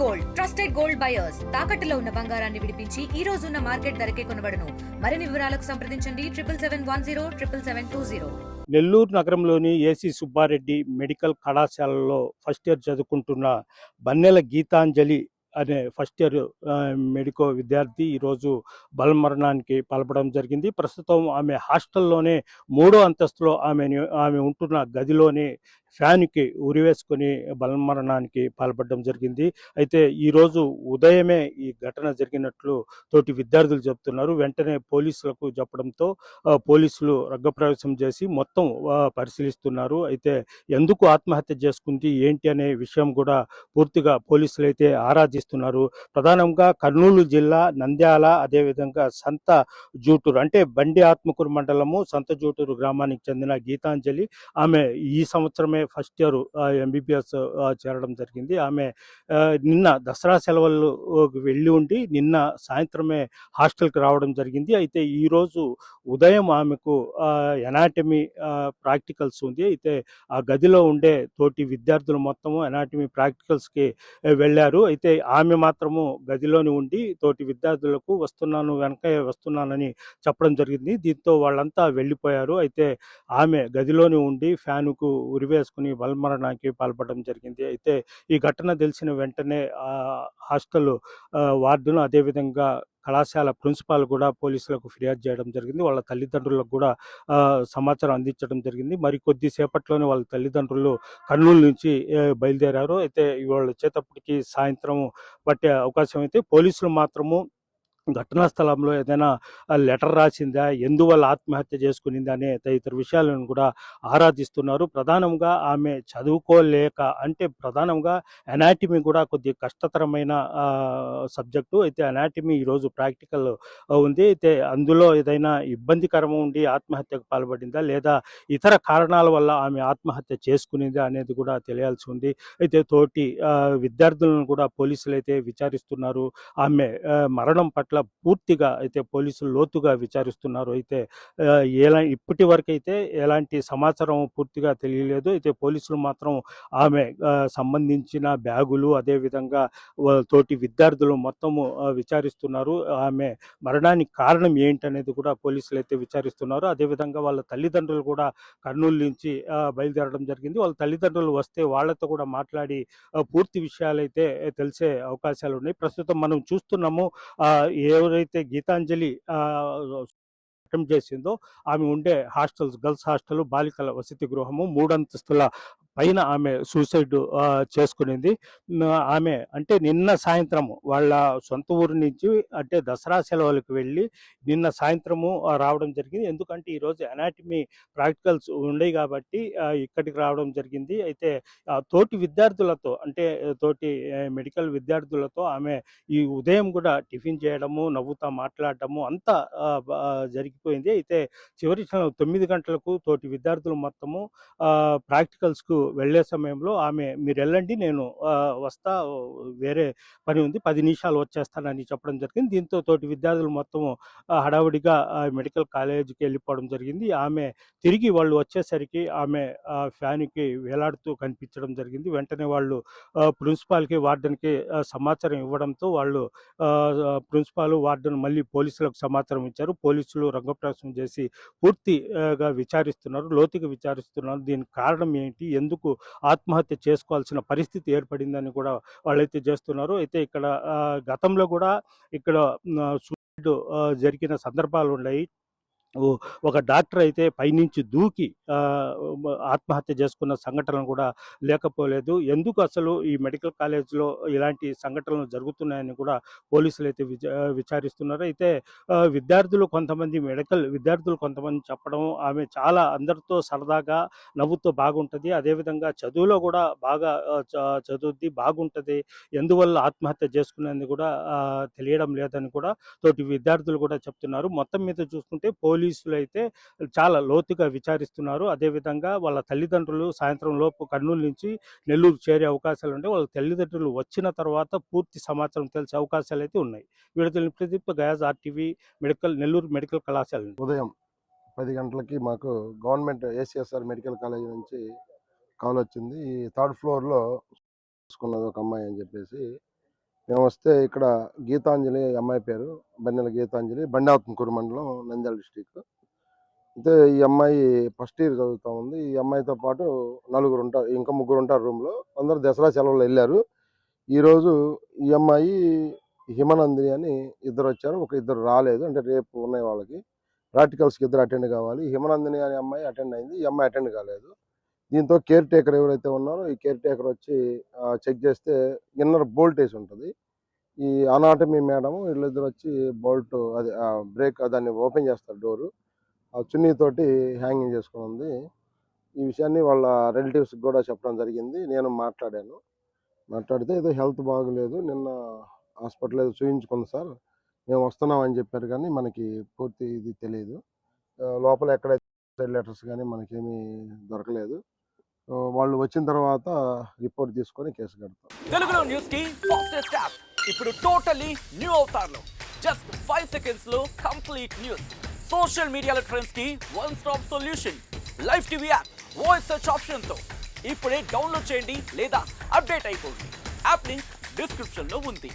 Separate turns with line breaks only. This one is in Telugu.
గోల్డ్ ట్రస్టెడ్ గోల్డ్ బయర్స్ తాకట్టులో ఉన్న బంగారాన్ని విడిపించి ఈ రోజు ఉన్న మార్కెట్ ధరకే కొనబడును. మరిన్ని వివరాలకు సంప్రదించండి 7771077720.
నెల్లూరు నగరంలోని ఏసీ సుబ్బారెడ్డి మెడికల్ కళాశాలలో ఫస్ట్ ఇయర్ చదువుకుంటున్న బన్నెల గీతాంజలి అనే ఫస్ట్ ఇయర్ మెడికో విద్యార్థి ఈరోజు బలమరణానికి పాల్పడడం జరిగింది. ప్రస్తుతం ఆమె హాస్టల్లోనే 3వ అంతస్తులో ఆమె ఉంటున్న గదిలోనే ఫ్యాన్కి ఉరివేసుకొని బలమరణానికి పాల్పడడం జరిగింది. అయితే ఈరోజు ఉదయమే ఈ ఘటన జరిగినట్లు తోటి విద్యార్థులు చెబుతున్నారు. వెంటనే పోలీసులకు చెప్పడంతో పోలీసులు రంగప్రవేశం చేసి మొత్తం పరిశీలిస్తున్నారు. అయితే ఎందుకు ఆత్మహత్య చేసుకుంది ఏంటి అనే విషయం కూడా పూర్తిగా పోలీసులు అయితే ఆరాధిస్తున్నారు. ప్రధానంగా కర్నూలు జిల్లా నంద్యాల, అదేవిధంగా సంత జూటూరు అంటే బండి ఆత్మకూరు మండలము సంత జూటూరు గ్రామానికి చెందిన గీతాంజలి ఆమె ఈ సంవత్సరమే ఫస్ట్ ఇయర్ ఎంబీబీఎస్ చేరడం జరిగింది. ఆమె నిన్న దసరా సెలవులు వెళ్ళి ఉండి నిన్న సాయంత్రమే హాస్టల్కి రావడం జరిగింది. అయితే ఈరోజు ఉదయం ఆమెకు ఎనాటమీ ప్రాక్టికల్స్ ఉంది. అయితే ఆ గదిలో ఉండే తోటి విద్యార్థులు మొత్తము ఎనాటమీ ప్రాక్టికల్స్కి వెళ్ళారు. అయితే ఆమె మాత్రము గదిలోని ఉండి తోటి విద్యార్థులకు వెనక వస్తున్నానని చెప్పడం జరిగింది. దీంతో వాళ్ళంతా వెళ్ళిపోయారు. అయితే ఆమె గదిలోని ఉండి ఫ్యానుకు ఉరివేసుకుని బలమరణానికి పాల్పడడం జరిగింది. అయితే ఈ ఘటన తెలిసిన వెంటనే హాస్టల్ వార్డును అదేవిధంగా కళాశాల ప్రిన్సిపాల్ కూడా పోలీసులకు ఫిర్యాదు చేయడం జరిగింది. వాళ్ళ తల్లిదండ్రులకు కూడా సమాచారం అందించడం జరిగింది. మరి కొద్దిసేపట్లోనే వాళ్ళ తల్లిదండ్రులు కర్నూలు నుంచి బయలుదేరారు. అయితే ఇవాళ వచ్చేటప్పటికి సాయంత్రం పట్టే అవకాశం అయితే పోలీసులు మాత్రము ఘటనా స్థలంలో ఏదైనా లెటర్ రాసిందా, ఎందువల్ల ఆత్మహత్య చేసుకునిందా అనే తదితర విషయాలను కూడా ఆరాధిస్తున్నారు. ప్రధానంగా ఆమె చదువుకోలేక అంటే ప్రధానంగా అనాటమీ కూడా కొద్ది కష్టతరమైన సబ్జెక్టు. అయితే అనాటమీ ఈరోజు ప్రాక్టికల్ ఉంది. అయితే అందులో ఏదైనా ఇబ్బందికరం ఉండి ఆత్మహత్యకు పాల్పడిందా లేదా ఇతర కారణాల వల్ల ఆమె ఆత్మహత్య చేసుకునిందా అనేది కూడా తెలియాల్సి ఉంది. అయితే తోటి విద్యార్థులను కూడా పోలీసులు అయితే విచారిస్తున్నారు. ఆమె మరణం పట్ల పూర్తిగా అయితే పోలీసులు లోతుగా విచారిస్తున్నారు. అయితే ఇప్పటి వరకు అయితే ఎలాంటి సమాచారం పూర్తిగా తెలియలేదు. అయితే పోలీసులు మాత్రం ఆమె సంబంధించిన బ్యాగులు అదేవిధంగా తోటి విద్యార్థులు మొత్తము విచారిస్తున్నారు. ఆమె మరణానికి కారణం ఏంటనేది కూడా పోలీసులు అయితే విచారిస్తున్నారు. అదేవిధంగా వాళ్ళ తల్లిదండ్రులు కూడా కర్నూలు నుంచి బయలుదేరడం జరిగింది. వాళ్ళ తల్లిదండ్రులు వస్తే వాళ్ళతో కూడా మాట్లాడి పూర్తి విషయాలైతే తెలిసే అవకాశాలు ఉన్నాయి. ప్రస్తుతం మనం చూస్తున్నాము ఎవరైతే గీతాంజలి అటెంప్ట్ చేసిందో ఆమె ఉండే హాస్టల్స్ గర్ల్స్ హాస్టల్ బాలికల వసతి గృహము 3 అంతస్తుల పైన ఆమె సూసైడ్ చేసుకునింది. ఆమె అంటే నిన్న సాయంత్రము వాళ్ళ సొంత ఊరు నుంచి అంటే దసరా సెలవులకు వెళ్ళి నిన్న సాయంత్రము రావడం జరిగింది. ఎందుకంటే ఈరోజు అనాటమీ ప్రాక్టికల్స్ ఉండేవి కాబట్టి ఇక్కడికి రావడం జరిగింది. అయితే తోటి విద్యార్థులతో అంటే తోటి మెడికల్ విద్యార్థులతో ఆమె ఈ ఉదయం కూడా టిఫిన్ చేయడము, నవ్వుతా మాట్లాడటము అంతా జరిగిపోయింది. అయితే చివరి 9 గంటలకు తోటి విద్యార్థులు మొత్తము ప్రాక్టికల్స్కు వెళ్ళే సమయంలో ఆమె మీరు వెళ్ళండి నేను వస్తా వేరే పని ఉంది 10 నిమిషాలు వచ్చేస్తానని చెప్పడం జరిగింది. దీంతో తోటి విద్యార్థులు మొత్తము హడావుడిగా మెడికల్ కాలేజీకి వెళ్ళిపోవడం జరిగింది. ఆమె తిరిగి వాళ్ళు వచ్చేసరికి ఆమె ఫ్యాన్కి వేలాడుతూ కనిపించడం జరిగింది. వెంటనే వాళ్ళు ప్రిన్సిపాల్కి వార్డెన్కి సమాచారం ఇవ్వడంతో వాళ్ళు ప్రిన్సిపాల్ వార్డెన్ మళ్ళీ పోలీసులకు సమాచారం ఇచ్చారు. పోలీసులు రంగప్రవేశం చేసి పూర్తిగా విచారిస్తున్నారు, లోతుగా విచారిస్తున్నారు. దీనికి కారణం ఏంటి, ఎందుకు ఆత్మహత్య చేసుకోవాల్సిన పరిస్థితి ఏర్పడిందని కూడా వాళ్ళైతే చేస్తున్నారు. అయితే ఇక్కడ గతంలో కూడా ఇక్కడ సూసైడ్ జరిగిన సందర్భాలు ఉన్నాయి. ఒక డాక్టర్ అయితే పైనుంచి దూకి ఆత్మహత్య చేసుకున్న సంఘటనలు కూడా లేకపోలేదు. ఎందుకు అసలు ఈ మెడికల్ కాలేజ్లో ఇలాంటి సంఘటనలు జరుగుతున్నాయని కూడా పోలీసులు అయితే విచారిస్తున్నారు. అయితే మెడికల్ విద్యార్థులు కొంతమంది చెప్పడం ఆమె చాలా అందరితో సరదాగా నవ్వుతో బాగుంటుంది, అదేవిధంగా చదువులో కూడా బాగా చదువుద్ది బాగుంటుంది, ఎందువల్ల ఆత్మహత్య చేసుకునేది కూడా తెలియడం లేదని కూడా తోటి విద్యార్థులు కూడా చెప్తున్నారు. మొత్తం మీద చూసుకుంటే పోలీసులు అయితే చాలా లోతుగా విచారిస్తున్నారు. అదేవిధంగా వాళ్ళ తల్లిదండ్రులు సాయంత్రం లోపు కర్నూలు నుంచి నెల్లూరు చేరే అవకాశాలు ఉంటాయి. వాళ్ళ తల్లిదండ్రులు వచ్చిన తర్వాత పూర్తి సమాచారం తెలిసే అవకాశాలు అయితే ఉన్నాయి. వీడితో Pradeep guys RTV Nellore medical కళాశాల.
ఉదయం 10 గంటలకి మాకు గవర్నమెంట్ ACSR మెడికల్ కాలేజ్ నుంచి కాల్ వచ్చింది. ఈ 3rd ఫ్లోర్లో తీసుకున్నది ఒక అమ్మాయి అని చెప్పేసి మేము వస్తే ఇక్కడ గీతాంజలి అమ్మాయి పేరు బన్నెల గీతాంజలి, బండావతంకూరు మండలం, నంద్యాల డిస్టిక్. అయితే ఈ అమ్మాయి ఫస్ట్ ఇయర్ చదువుతూ ఉంది. ఈ అమ్మాయితో పాటు నలుగురు ఉంటారు, ఇంకా ముగ్గురు ఉంటారు రూమ్లో. అందరూ దసరా సెలవులు వెళ్ళారు. ఈరోజు ఈ అమ్మాయి హిమనందిని అని ఇద్దరు వచ్చారు, ఇద్దరు రాలేదు. అంటే రేపు ఉన్నాయి వాళ్ళకి ప్రాక్టికల్స్కి ఇద్దరు అటెండ్ కావాలి. హిమనందిని అనే అమ్మాయి అటెండ్ అయింది, ఈ అమ్మాయి అటెండ్ కాలేదు. దీంతో కేర్ టేకర్ ఎవరైతే ఉన్నారో ఈ కేర్ టేకర్ వచ్చి చెక్ చేస్తే ఇన్నర్ బోల్ట్ వేసి ఉంటుంది. ఈ అనాటమీ మేడం వీళ్ళిద్దరు వచ్చి బోల్ట్ అది బ్రేక్ దాన్ని ఓపెన్ చేస్తారు డోరు. ఆ చున్నీతోటి హ్యాంగింగ్ చేసుకుని ఉంది. ఈ విషయాన్ని వాళ్ళ రిలేటివ్స్కి కూడా చెప్పడం జరిగింది. నేను మాట్లాడితే ఏదో హెల్త్ బాగలేదు, నిన్న హాస్పిటల్ ఏదో చూయించుకుంది సార్, మేము వస్తున్నామని చెప్పారు, కానీ మనకి పూర్తి ఇది తెలియదు. లోపల ఎక్కడైతే సైడ్ లెటర్స్ కానీ మనకేమీ దొరకలేదు. వాళ్ళు వచ్చిన తర్వాత రిపోర్ట్ తీసుకొని కేసు కడతాం.
తెలుగులో న్యూస్ కి ఫాస్టెస్ట్ యాప్ ఇప్పుడు టోటలీ న్యూ అవతార్లో జస్ట్ 5 seconds లో కంప్లీట్ న్యూస్. సోషల్ మీడియాలో ట్రెండ్స్ కి one stop solution. Live TV app voice search option తో ఇప్పుడే డౌన్లోడ్ చేయండి లేదా అప్డేట్ అయిపోండి. యాప్ లింక్ డిస్క్రిప్షన్ లో ఉంది.